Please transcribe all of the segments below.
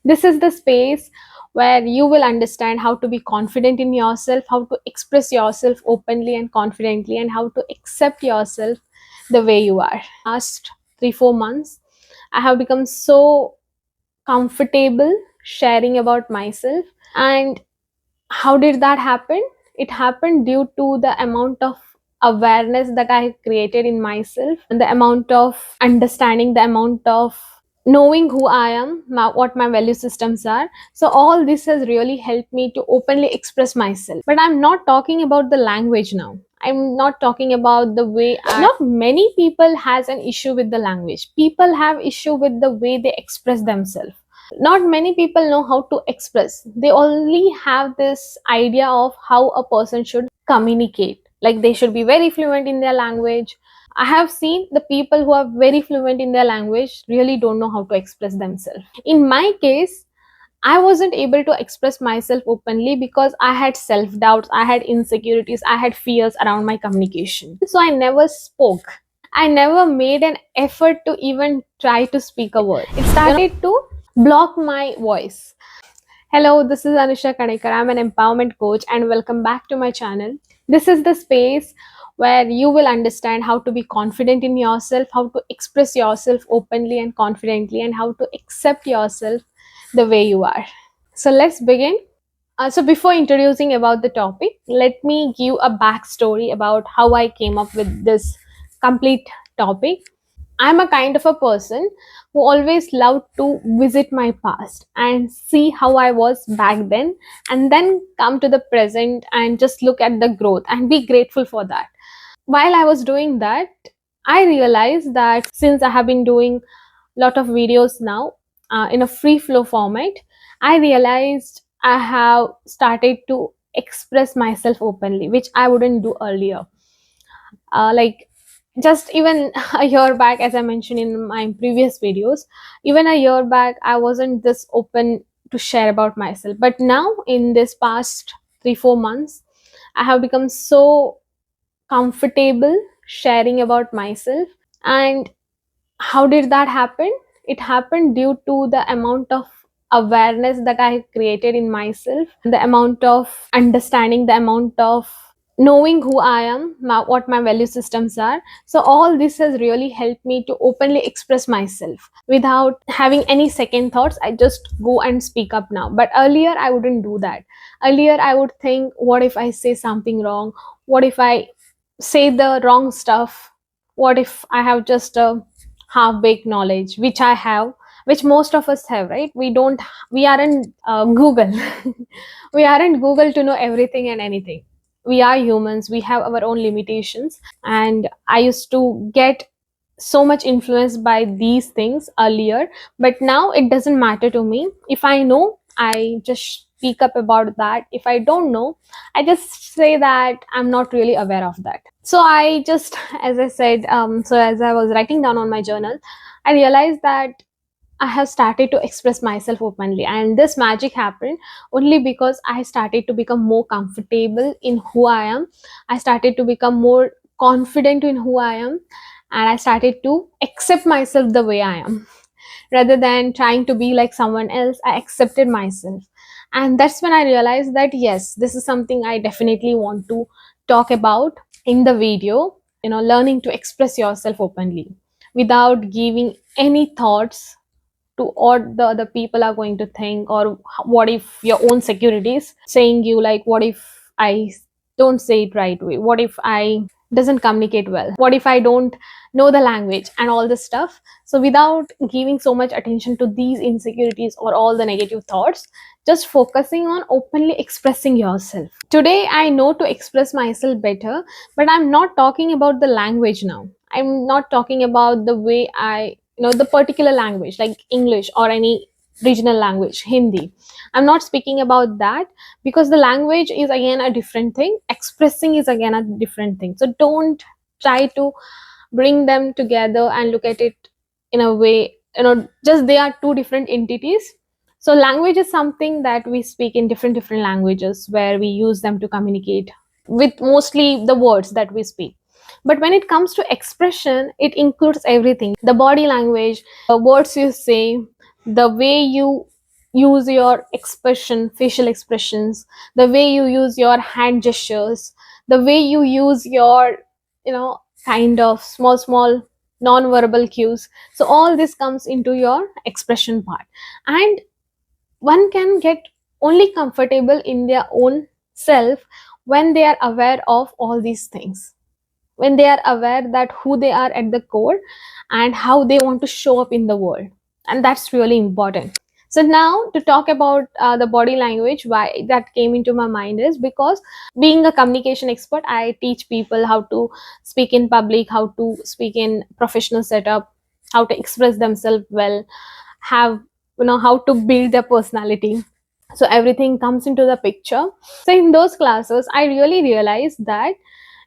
This is the space where you will understand how to be confident in yourself, how to express yourself openly and confidently, and how to accept yourself the way you are. Last 3 4 months, I have become so comfortable sharing about myself. And how did that happen? It happened due to the amount of awareness that I created in myself, and the amount of understanding, the amount of knowing who I am, what my value systems are. So all this has really helped me to openly express myself. But I'm not talking about the language now. I'm not talking about the way not many people has an issue with the language. People have issue with the way they express themselves. Not many people know how to express. They only have this idea of how a person should communicate, like they should be very fluent in their language. I have seen the people who are very fluent in their language really don't know how to express themselves. In my case, I wasn't able to express myself openly because I had self doubts, I had insecurities, I had fears around my communication. So I never spoke. I never made an effort to even try to speak a word. It started to block my voice. Hello, this is Anusha Kadekar. I'm an empowerment coach and welcome back to my channel. This is the space where you will understand how to be confident in yourself, how to express yourself openly and confidently, and how to accept yourself the way you are. So let's begin. So before introducing about the topic, let me give a backstory about how I came up with this complete topic. I'm a kind of a person who always loved to visit my past and see how I was back then, and then come to the present and just look at the growth and be grateful for that. While I was doing that, I realized that since I have been doing a lot of videos now in a free flow format, I realized I have started to express myself openly, which I wouldn't do earlier. Like just even a year back, as I mentioned in my previous videos, even a year back I wasn't this open to share about myself. But now in this past 3 4 months, I have become so comfortable sharing about myself. And how did that happen? It happened due to the amount of awareness that I created in myself, the amount of understanding, the amount of knowing who I am, what my value systems are. So all this has really helped me to openly express myself without having any second thoughts. I just go and speak up now. But earlier I wouldn't do that. Earlier I would think, what if I say something wrong? What if I say the wrong stuff? What if I have just a half baked knowledge, which I have, which most of us have, right? We aren't Google. We aren't Google to know everything and anything. We are humans, we have our own limitations. And I used to get so much influenced by these things earlier, but now it doesn't matter to me. If I know, I just speak up about that. If I don't know, I just say that I'm not really aware of that. So I just, as I said, so as I was writing down on my journal, I realized that I have started to express myself openly, and this magic happened only because I started to become more comfortable in who I am. I started to become more confident in who I am, and I started to accept myself the way I am. Rather than trying to be like someone else, I accepted myself. And that's when I realized that yes, this is something I definitely want to talk about in the video. Learning to express yourself openly without giving any thoughts to what the other people are going to think, or what if your own securities saying you, like, what if I don't say it right way, what if I doesn't communicate well, what if I don't know the language, and all this stuff. So without giving so much attention to these insecurities or all the negative thoughts, just focusing on openly expressing yourself. Today I know to express myself better, but I'm not talking about the language now. I'm not talking about the way I, the particular language like English or any regional language, Hindi. I'm not speaking about that, because the language is again a different thing, expressing is again a different thing. So don't try to bring them together and look at it in a way, just they are two different entities. So language is something that we speak in different languages, where we use them to communicate with mostly the words that we speak. But when it comes to expression, it includes everything: the body language, the words you say, the way you use your expression, facial expressions, the way you use your hand gestures, the way you use your, kind of small non-verbal cues. So all this comes into your expression part. And one can get only comfortable in their own self when they are aware of all these things, when they are aware that who they are at the core and how they want to show up in the world. And that's really important. So now to talk about the body language, why that came into my mind is because being a communication expert, I teach people how to speak in public, how to speak in professional setup, how to express themselves well, have, how to build their personality. So everything comes into the picture. So in those classes I really realized that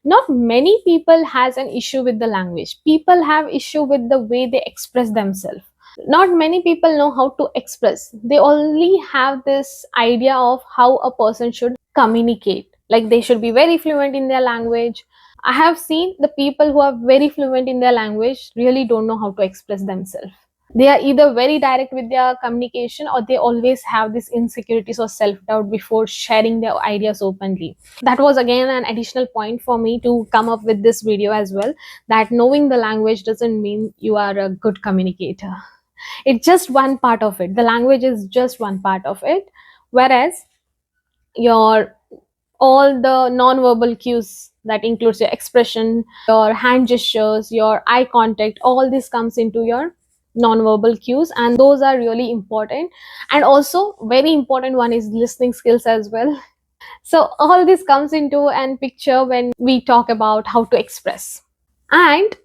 not many people has an issue with the language. People have issue with the way they express themselves. Not many people know how to express. They only have this idea of how a person should communicate, like they should be very fluent in their language. I have seen the people who are very fluent in their language really don't know how to express themselves. They are either very direct with their communication, or they always have these insecurities or self-doubt before sharing their ideas openly. That was again an additional point for me to come up with this video as well, that knowing the language doesn't mean you are a good communicator. It's just one part of it. The language is just one part of it, whereas your all the non-verbal cues, that includes your expression, your hand gestures, your eye contact, all this comes into your non-verbal cues, and those are really important. And also very important one is listening skills as well. So all this comes into an picture when we talk about how to express. And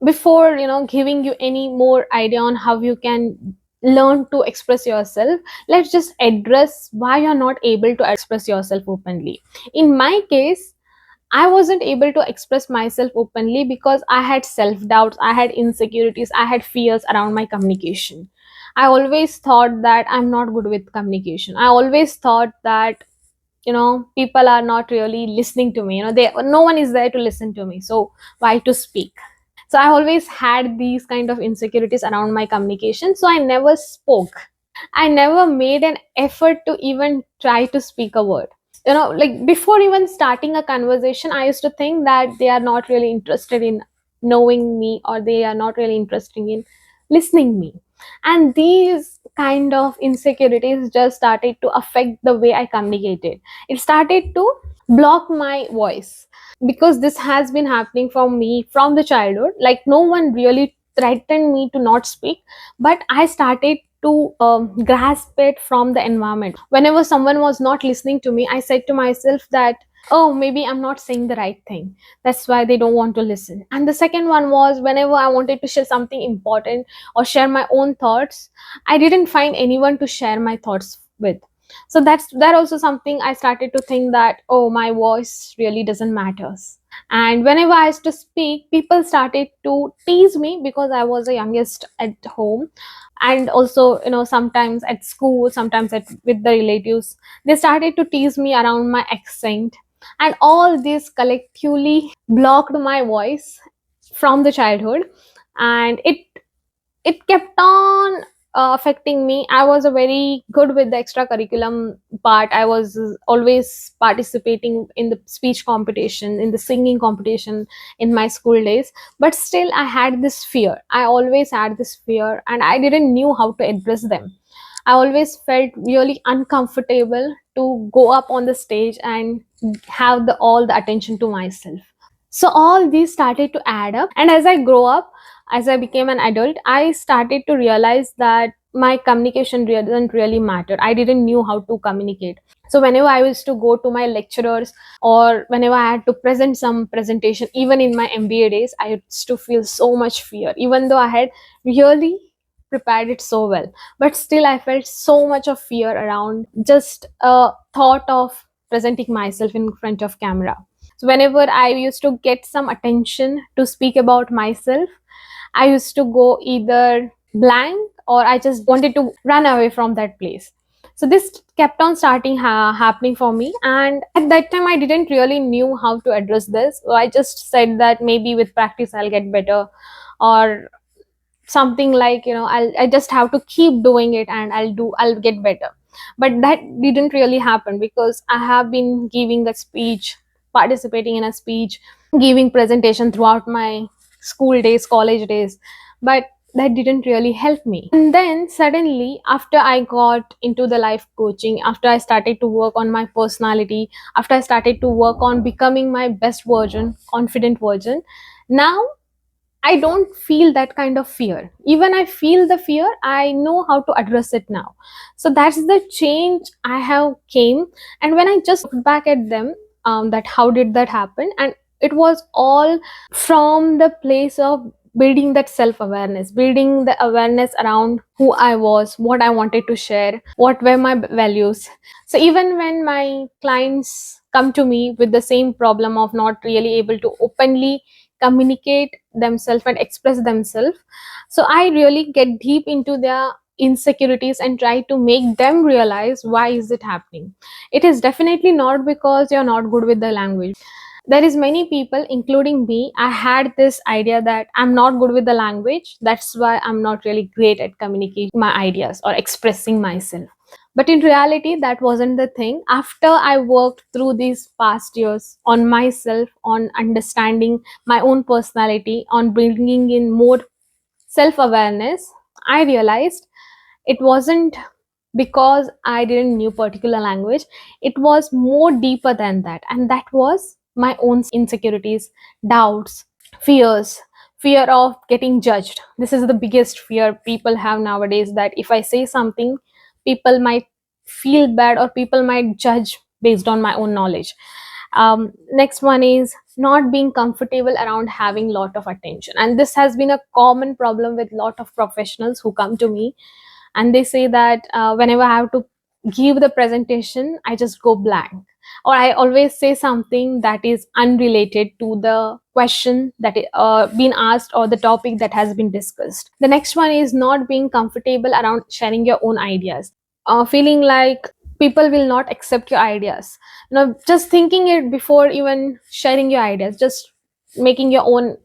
before giving you any more idea on how you can learn to express yourself, let's just address why you're not able to express yourself openly. In my case, I wasn't able to express myself openly because I had self doubts, I had insecurities, I had fears around my communication. I always thought that I'm not good with communication. I always thought that people are not really listening to me. No one is there to listen to me, so why to speak? So I always had these kind of insecurities around my communication, so I never spoke. I never made an effort to even try to speak a word. Like before even starting a conversation, I used to think that they are not really interested in knowing me, or they are not really interested in listening me. And these kind of insecurities just started to affect the way I communicated. It started to block my voice, because this has been happening for me from the childhood. Like no one really threatened me to not speak, but I started to grasp it from the environment. Whenever someone was not listening to me, I said to myself that, oh, maybe I'm not saying the right thing, that's why they don't want to listen. And the second one was, whenever I wanted to share something important or share my own thoughts, I didn't find anyone to share my thoughts with. So that also something I started to think that, oh, my voice really doesn't matter. And whenever I used to speak, people started to tease me because I was the youngest at home. And also sometimes at school, sometimes with the relatives, they started to tease me around my accent. And all this collectively blocked my voice from the childhood. And it kept on affecting me. I was a very good with the extracurriculum part. I was always participating in the speech competition, in the singing competition in my school days. But still I had this fear. I always had this fear, and I didn't knew how to address them. I always felt really uncomfortable to go up on the stage and have all the attention to myself. So all these started to add up, and as I grow up, as I became an adult, I started to realize that my communication doesn't really matter. I didn't knew how to communicate. So whenever I used to go to my lecturers, or whenever I had to present some presentation, even in my MBA days, I used to feel so much fear, even though I had really prepared it so well. But still I felt so much of fear around just a thought of presenting myself in front of camera. So whenever I used to get some attention to speak about myself, I used to go either blank, or I just wanted to run away from that place. So this kept on starting happening for me, and at that time I didn't really knew how to address this. So I just said that maybe with practice I'll get better, or something like, I just have to keep doing it and I'll get better. But that didn't really happen, because I have been giving a speech, participating in a speech, giving presentation throughout my school days, college days, but that didn't really help me. And then suddenly, after I got into the life coaching, after I started to work on my personality, after I started to work on becoming my best version, confident version, now I don't feel that kind of fear. Even I feel the fear, I know how to address it now. So that's the change I have came. And when I just look back at them, that how did that happen? And it was all from the place of building that self awareness, building the awareness around who I was, what I wanted to share, what were my values. So even when my clients come to me with the same problem of not really able to openly communicate themselves and express themselves, so I really get deep into their insecurities and try to make them realize why is it happening. It is definitely not because you're not good with the language. There is many people, including me, I had this idea that I'm not good with the language, that's why I'm not really great at communicating my ideas or expressing myself. But in reality, that wasn't the thing. After I worked through these past years on myself, on understanding my own personality, on bringing in more self awareness, I realized it wasn't because I didn't knew particular language. It was more deeper than that, and that was my own insecurities, doubts, fears, fear of getting judged. This is the biggest fear people have nowadays, that if I say something, people might feel bad or people might judge based on my own knowledge. Next one is not being comfortable around having lot of attention, and this has been a common problem with lot of professionals who come to me, and they say that whenever I have to give the presentation, I just go blank, or I always say something that is unrelated to the question that is been asked or the topic that has been discussed. The next one is not being comfortable around sharing your own ideas, feeling like people will not accept your ideas, just thinking it before even sharing your ideas, just making your own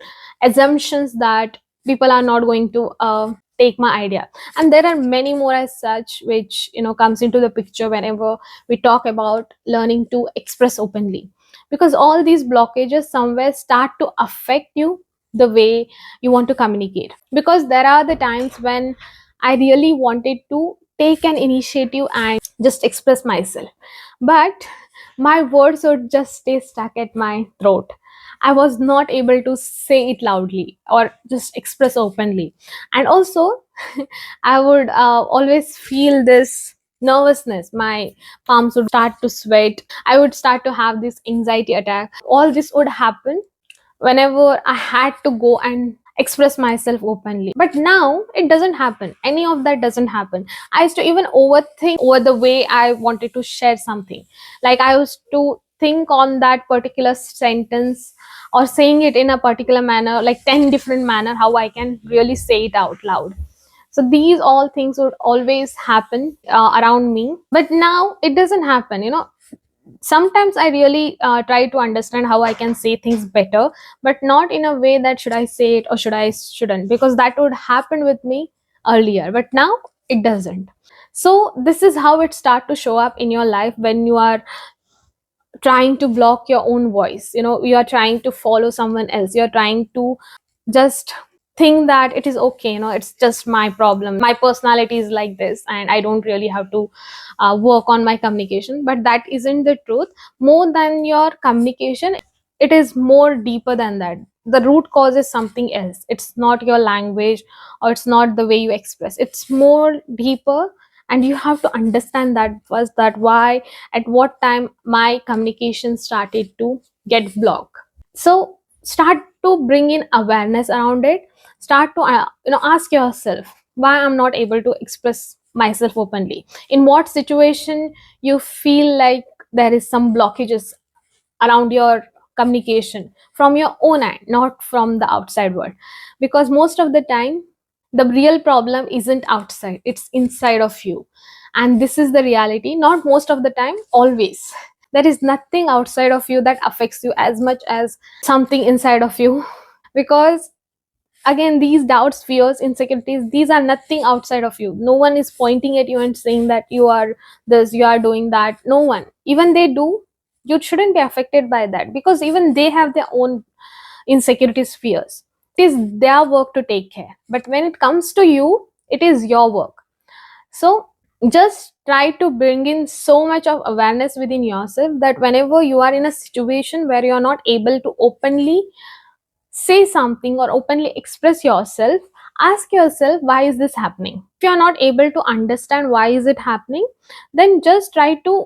assumptions that people are not going to take my idea. And there are many more as such, which comes into the picture whenever we talk about learning to express openly, because all these blockages somewhere start to affect you, the way you want to communicate. Because there are the times when I really wanted to take an initiative and just express myself, but my words would just stay stuck at my throat. I was not able to say it loudly or just express openly. And also, I would always feel this nervousness. My palms would start to sweat. I would start to have this anxiety attack. All this would happen whenever I had to go and express myself openly. But now it doesn't happen. Any of that doesn't happen. I used to even overthink over the way I wanted to share something. Like I used to think on that particular sentence or saying it in a particular manner, like 10 different manner, how I can really say it out loud. So these all things would always happen around me. But now it doesn't happen. Sometimes I really try to understand how I can say things better, but not in a way that should I say it or should I shouldn't, because that would happen with me earlier, but now it doesn't. So this is how it start to show up in your life when you are trying to block your own voice. You are trying to follow someone else, you're trying to just think that it is okay, it's just my problem, my personality is like this and I don't really have to work on my communication. But that isn't the truth. More than your communication, it is more deeper than that. The root cause is something else. It's not your language, or it's not the way you express. It's more deeper, and you have to understand that first, that why, at what time my communication started to get blocked. So start to bring in awareness around it. Start to ask yourself why I'm not able to express myself openly. In what situation you feel like there is some blockages around your communication from your own end, not from the outside world. Because most of the time, the real problem isn't outside, it's inside of you. And this is the reality. Not most of the time, always. There is nothing outside of you that affects you as much as something inside of you. Because again, these doubts, fears, insecurities, these are nothing outside of you. No one is pointing at you and saying that you are this, you are doing that. No one. Even they do, you shouldn't be affected by that, because even they have their own insecurities, fears. It is their work to take care, but when it comes to you, it is your work. So just try to bring in so much of awareness within yourself that whenever you are in a situation where you are not able to openly say something or openly express yourself, ask yourself, why is this happening? If you are not able to understand why is it happening, then just try to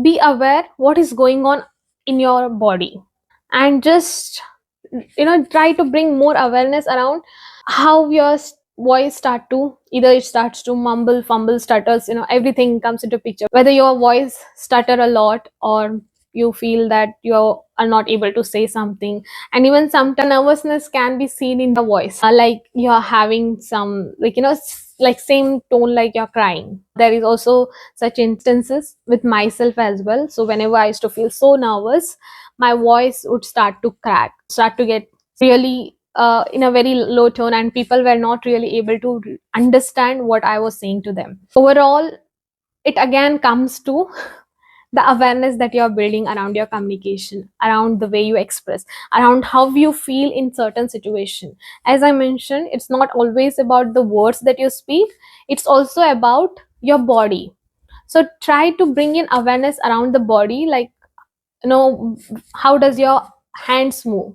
be aware what is going on in your body, and just try to bring more awareness around how your voice start to, either it starts to mumble, fumble, stutters, everything comes into picture, whether your voice stutter a lot, or you feel that you are not able to say something. And even sometimes nervousness can be seen in the voice, like you're having some, like like same tone, like you're crying. There is also such instances with myself as well. So whenever I used to feel so nervous, my voice would start to crack, start to get really in a very low tone, and people were not really able to understand what I was saying to them. Overall, it again comes to the awareness that you're building around your communication, around the way you express, around how you feel in certain situation. As I mentioned, it's not always about the words that you speak, it's also about your body. So try to bring in awareness around the body, like how does your hands move,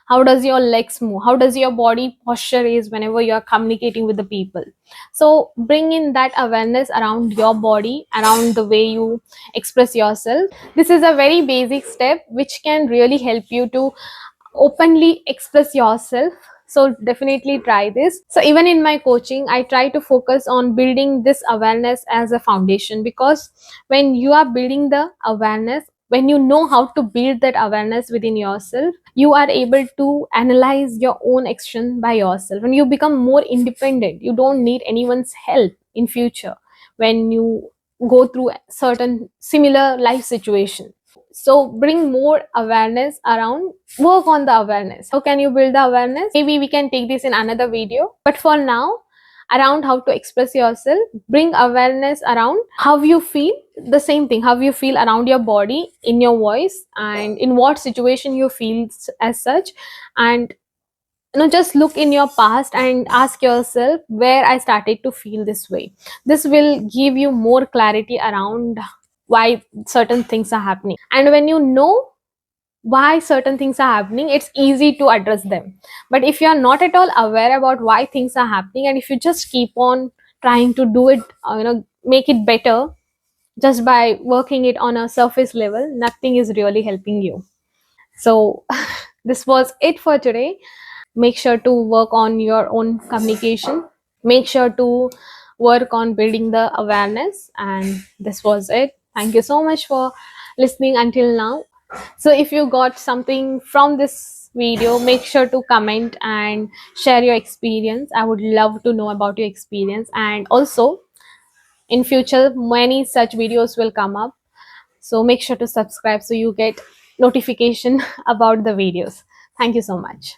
how does your legs move, how does your body posture is whenever you are communicating with the people. So bring in that awareness around your body, around the way you express yourself. This is a very basic step which can really help you to openly express yourself. So definitely try this. So even in my coaching, I try to focus on building this awareness as a foundation, because when you are building the awareness, when you know how to build that awareness within yourself, you are able to analyze your own action by yourself, and you become more independent. You don't need anyone's help in future when you go through certain similar life situation. So bring more awareness around, work on the awareness. How can you build the awareness? Maybe we can take this in another video, but for now, around how to express yourself, bring awareness around how you feel, the same thing, how you feel around your body, in your voice, and in what situation you feel as such. And just look in your past and ask yourself where I started to feel this way. This will give you more clarity around why certain things are happening. And when you know why certain things are happening, it's easy to address them. But if you are not at all aware about why things are happening, and if you just keep on trying to do it, make it better just by working it on a surface level, nothing is really helping you. So this was it for today. Make sure to work on your own communication, make sure to work on building the awareness, and this was it. Thank you so much for listening until now. So if you got something from this video, make sure to comment and share your experience. I would love to know about your experience. And also in future, many such videos will come up, so make sure to subscribe so you get notification about the videos. Thank you so much.